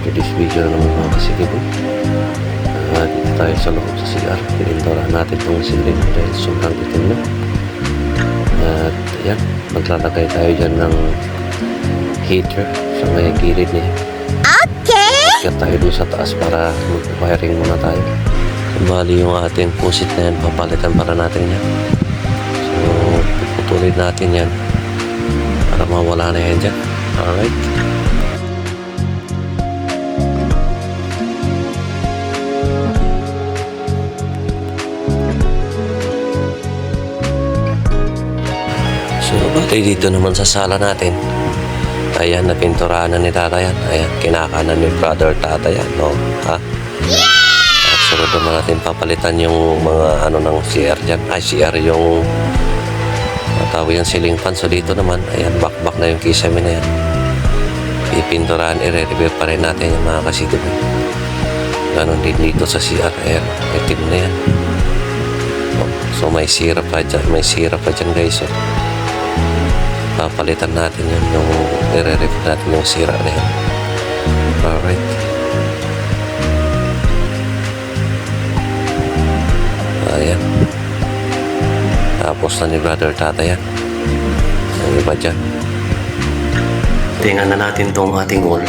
today's video na naman mga kasikibo. Dito tayo sa loob sa CR. Pinindurahan natin itong ceiling dahil sobrang itim na. At yan, maglalagay tayo dyan ng heater sa may gilid niya. Okay! Kaya tayo dun sa taas para mag-wiring muna tayo. Bali yung ating pusit na yan, papalitan para natin yan. So, puputulin natin yan para mawala na yan dyan. Alright. So, bali dito naman sa sala natin. Ayan, napinturahan na ni Tata yan. Ayan, kinakanan ni brother Tata yan, no? Ha? At sunod naman natin papalitan yung mga ano ng CR dyan. Ay, CR yung tawag yung ceiling fan. So, dito naman, ayan, back na yung kisame na yan. Pipinturahan, i-repair pa rin natin yung mga kasitib. Ganon din dito sa CR. Ayan, itim na yan. So, may sira pa dyan. May sira pa dyan, guys. So, papalitan natin yun, yung i-repair natin yung sira na yan. Alright. Ayan. Tapos na ni brother Tata yan. Ang iba dyan. Tingnan na natin tong ating wall.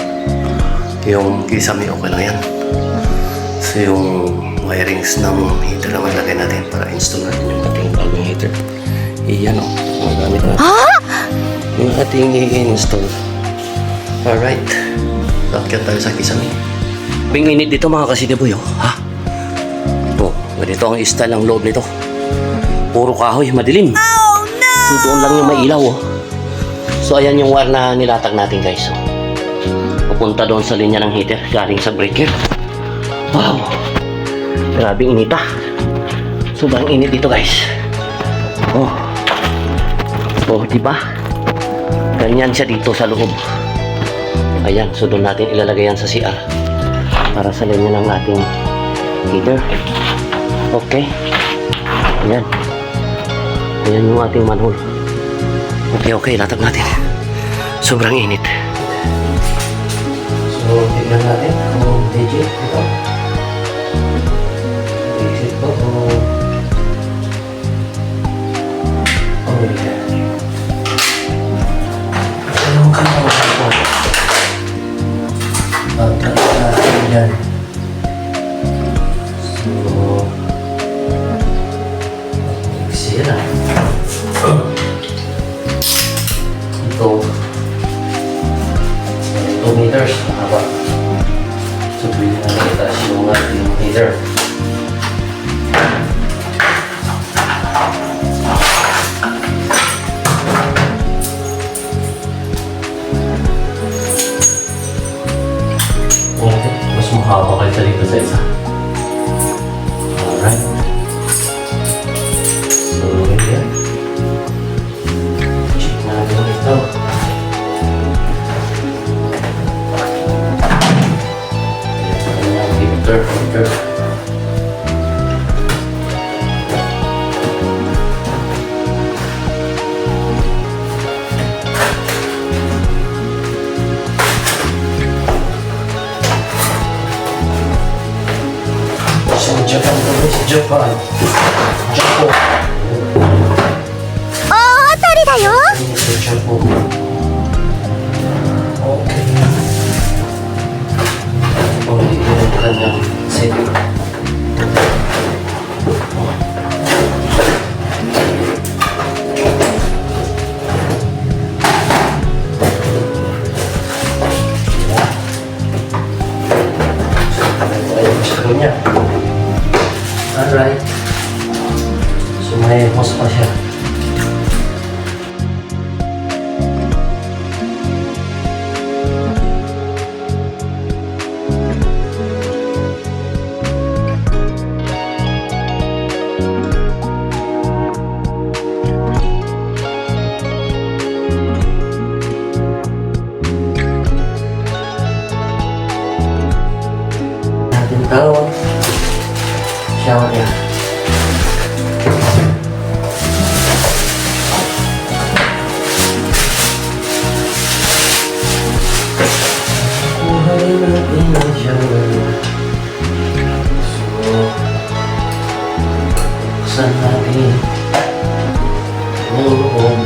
Yung kisame okay lang yan. So yung wirings ng heater na maglagay natin para install natin yung ating valving heater. Iyan o. Magamit natin. Yung ating i-install. Alright. Lakyan tayo sa kisame. Binginit dito mga kasidiboy o. Ha? O. Ganito ang style ng loob nito. Puro kahoy. Madilim. Oh no! So doon lang yung may ilaw o. So ayan yung wire na nilatag natin guys. So, pupunta doon sa linya ng heater galing sa breaker. Wow! Grabing inita. Sobrang init dito guys. Oh. Oh, di ba? Ganyan siya dito sa loob. Ayan, so doon natin ilalagay yan sa CR para sa linya ng ating heater. Okay. Ayan. Ayan yung ating manhole. Okay, latag natin. Sobrang init. So, tignan natin kung legit ito. Legit ito o legit. Anong kanya mo ito? Pagkakita natin yan. So, nagsira. Ito 2 meters haba. So pwede na itaas yung ating heater. Okay, mas mahaba kayo dito sa isa. Alright. So yan. Ito. Ayan, heater. Sa Japan kami, sa Japan. Japan. Oh, tari tayo? Okay. Hindi ko ng kanyang setting. Alright. So may hose pa siya. Tawag shower niya. natin na shower. So, buksan natin ang loob.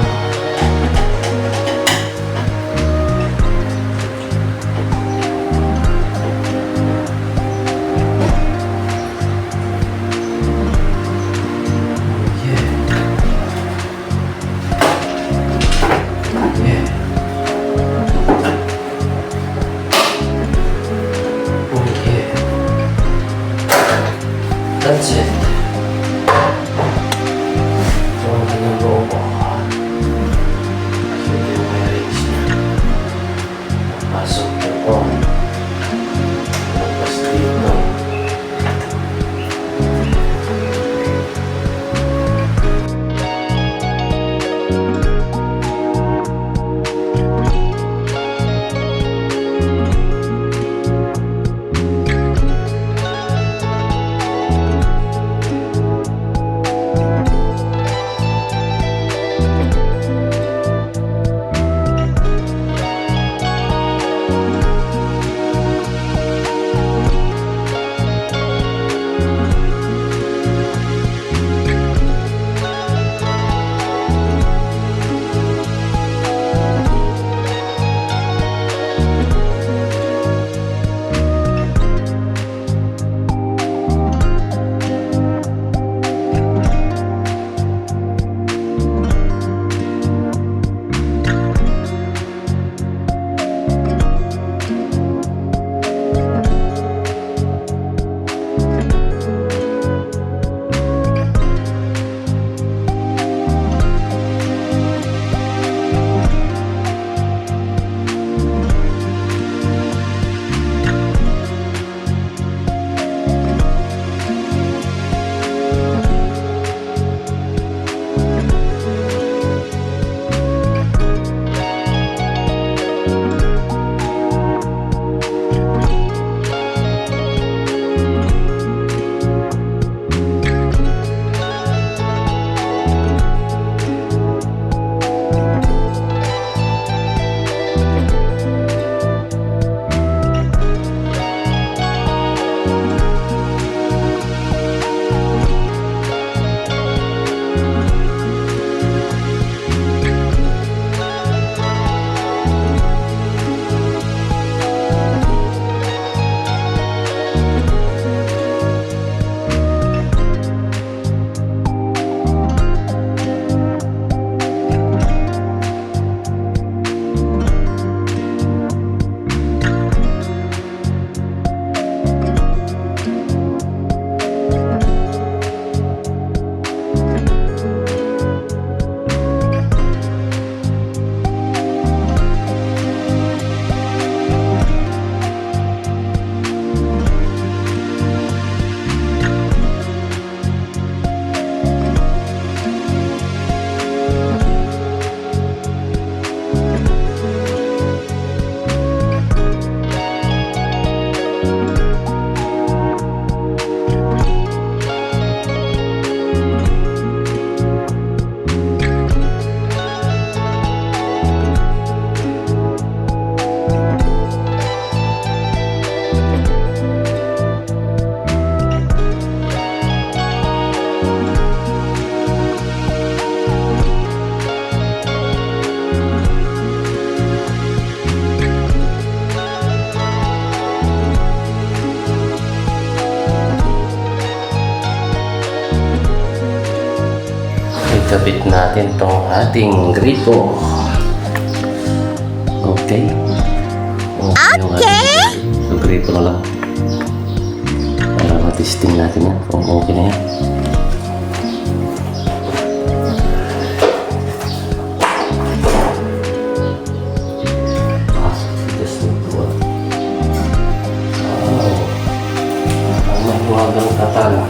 That's it. So, ang kanyang logo. So, ito yung marriage niya. Pasok ito. Tapos dito. Ikabit natin tong ating gripo. Okay. Okay. So, gripo na lang. Para matesting natin yan kung okay na yan. Just need to ang mabuhagang katana.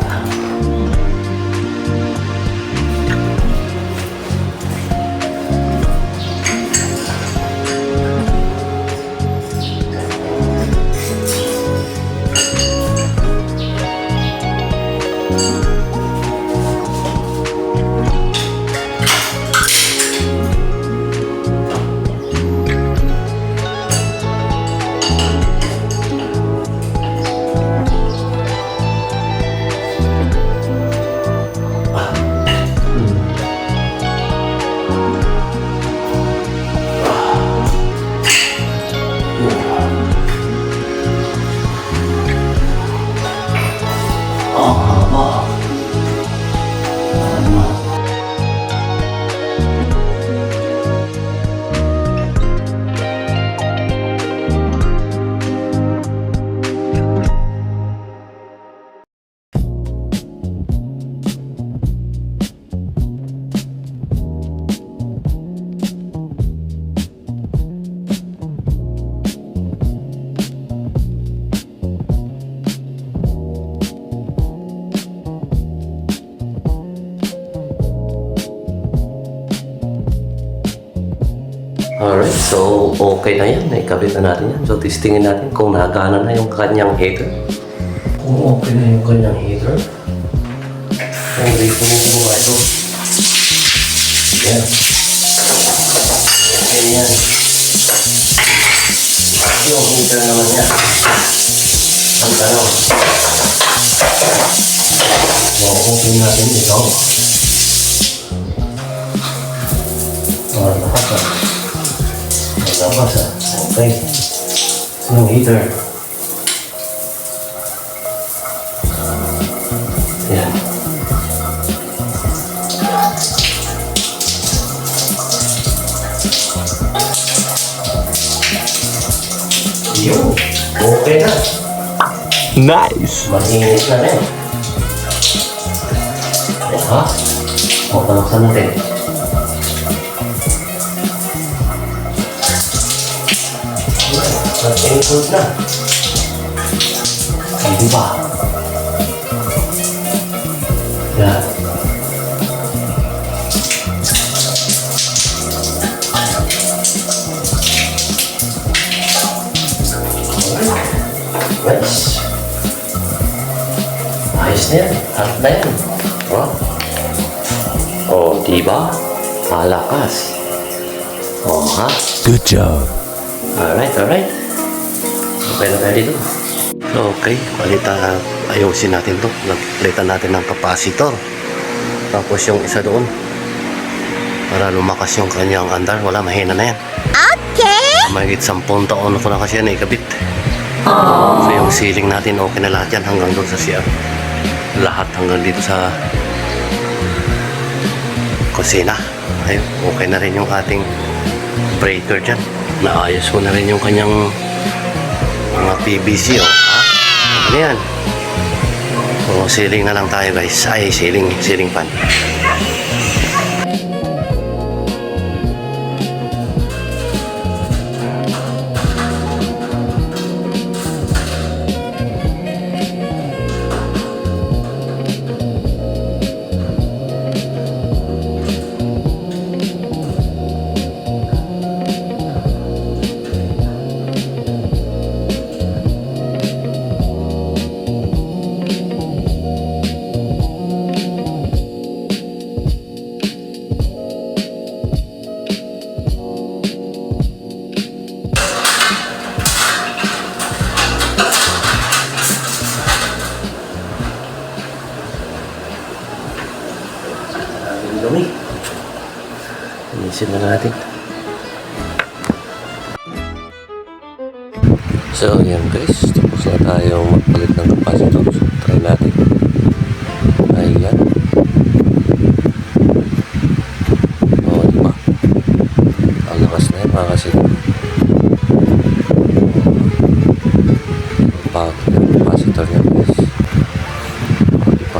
So, okay na yan. Naikabit na natin yan. So, testingin natin kung nagana na yung kanyang heater. Kung okay na yung kanyang heater. Kung dito mo mga ito. Yan. Ganyan. Yung heater naman niya. Ang tanong. So, okay natin ito. Lakas ah. Lakas ah. Okay. Yung heater. Yan. Yun. Okay na. Nice! Mahinit na rin. Ha? O, palaksan natin. Nag-include na. Hindi ba? Yan. Nice. Ayos na yan. Harap na yan. Oh, diba? Malakas. Oh, ha? Good job! Alright. Okay na tayo dito. Okay, ayusin natin to. Palitan natin ng capacitor. Tapos yung isa doon. Para lumakas yung kanyang andar. Wala, mahina na yan. Okay. Mahigit 10 taon ko na kasi yan ikabit. So yung ceiling natin, okay na lahat yan hanggang doon sa CR. Lahat hanggang dito sa kusina. Ayun, okay na rin yung ating breaker dyan. Naayos ko na rin yung kanyang mga PVC, oh. Ha? Ano yan? So, ceiling na lang tayo, guys. Ay, ceiling fan. Dumi. Inisin na natin. So, yan guys. Tapos na tayo magpalit ng capacitor. So, try natin. Ayan. O, diba? Ang lakas na yan mga kasidor. Bago yung capacitor yan guys. O, diba?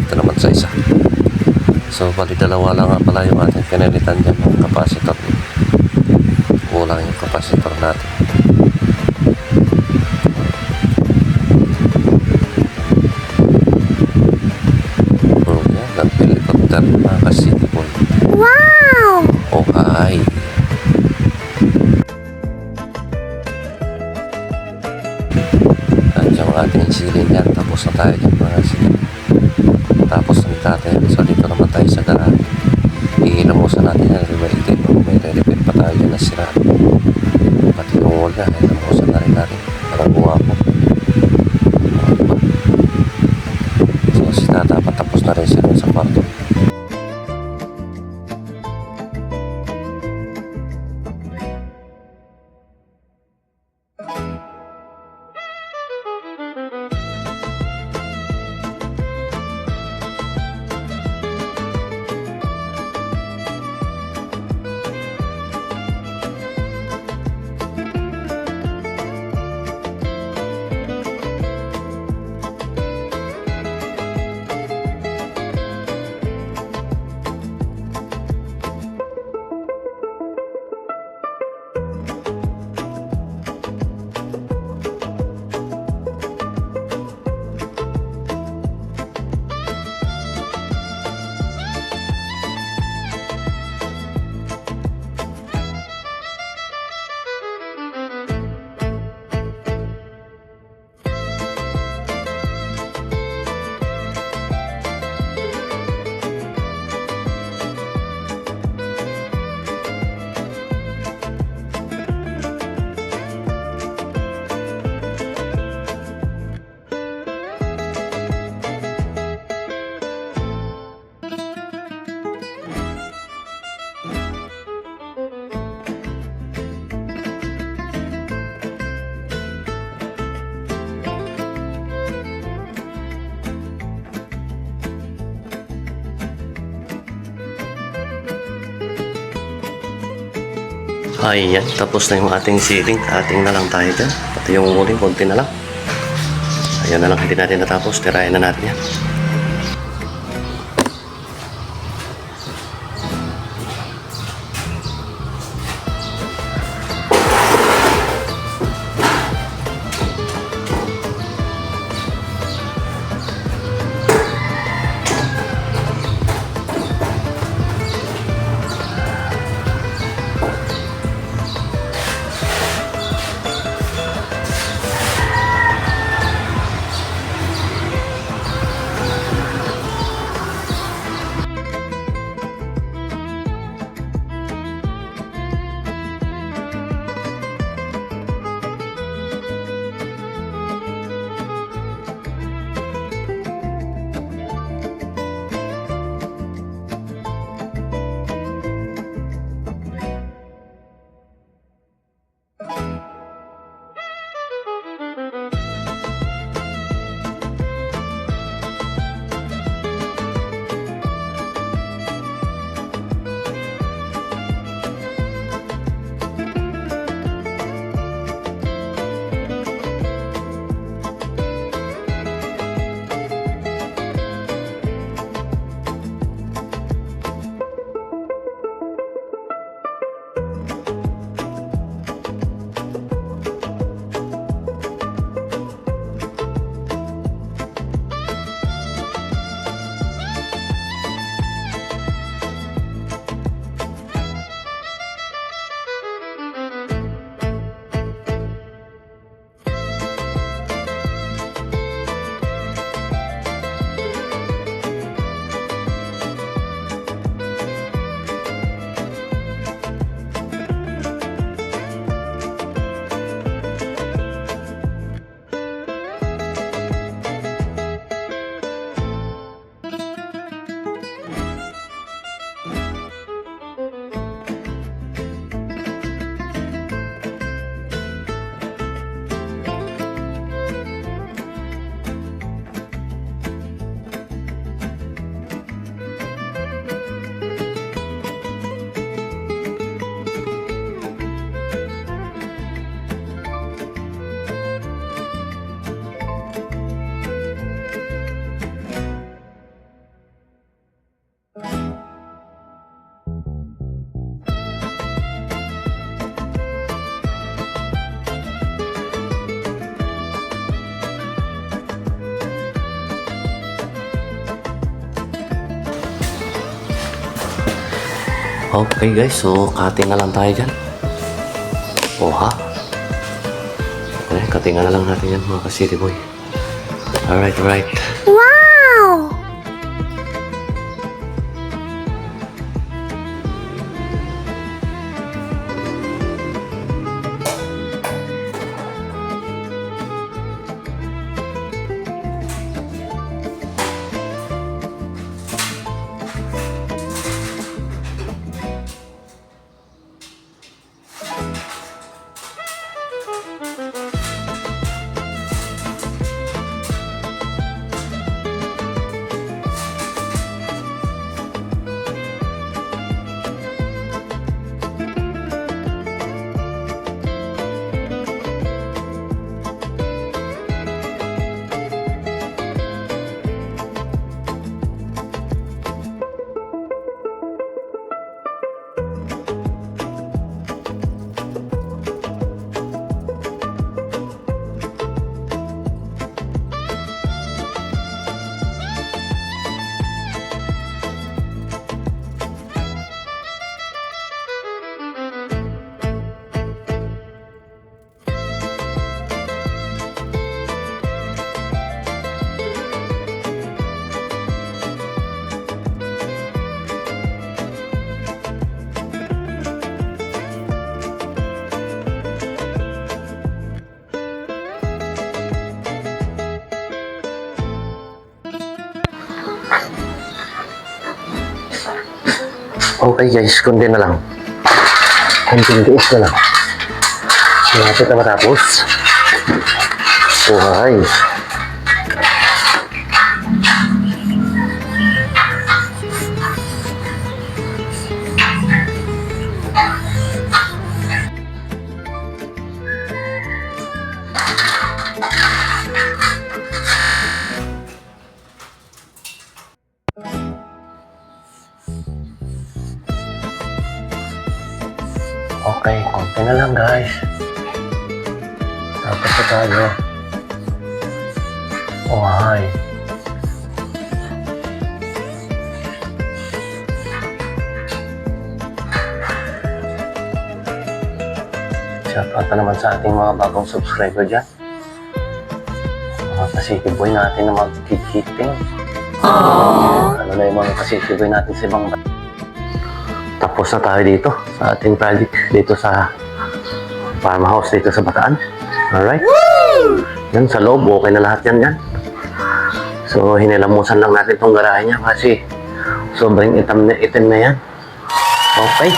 Dito naman sa isa. So, bali dalawa lang nga pala yung ating pinalitan dyan ng capacitor. Kulang yung capacitor natin. Yan, ang helicopter mga kasitipon. Wow. Oh, hi. At yung ating ceiling yan, tapos na tayo dyan mga ceiling. Tapos na natin. So, dito naman tayo sa garahe. Ihilamusan natin yung rebated. May repair pa tayo dyan na sira. Pati yung wall na, ihilamusan na rin natin. Parang buha po. Diba? So, si tata patapos na rin siya sa kwarto. Ayan, tapos na yung ating sealing. Ating na lang tayo dyan. Pati yung uling, konti na lang. Ayan na lang, hindi natin natapos. Tirayan na natin yan. Okay guys, so cutting na lang tayo dyan. Ha? Okay, cutting na lang natin yan mga ka-city boy. Alright. Wow! Okay guys, kundi na lang. Kunting tiis na lang. Malapit na matapos. Buhay. Okay, konti na lang guys. Tapos na tayo. Oh, hi. Shoutout na naman sa ating mga bagong subscriber dyan. Mga ka-City Boy natin na mag-kikiting. Ano na yung mga ka-City Boy natin sa ibang bansa. Tapos na tayo dito sa ating project dito sa farmhouse dito sa Bataan. Alright? Yan, sa loob, okay na lahat yan. So, hinilamusan lang natin itong garahe niya kasi sobrang itim na yan. Okay.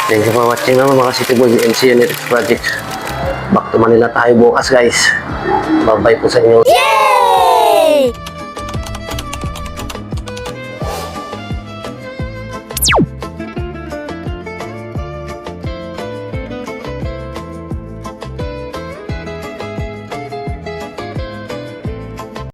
Thank you for watching mga City Boy MC Unit Project. Back to Manila tayo bukas guys. Bye-bye po sa inyo.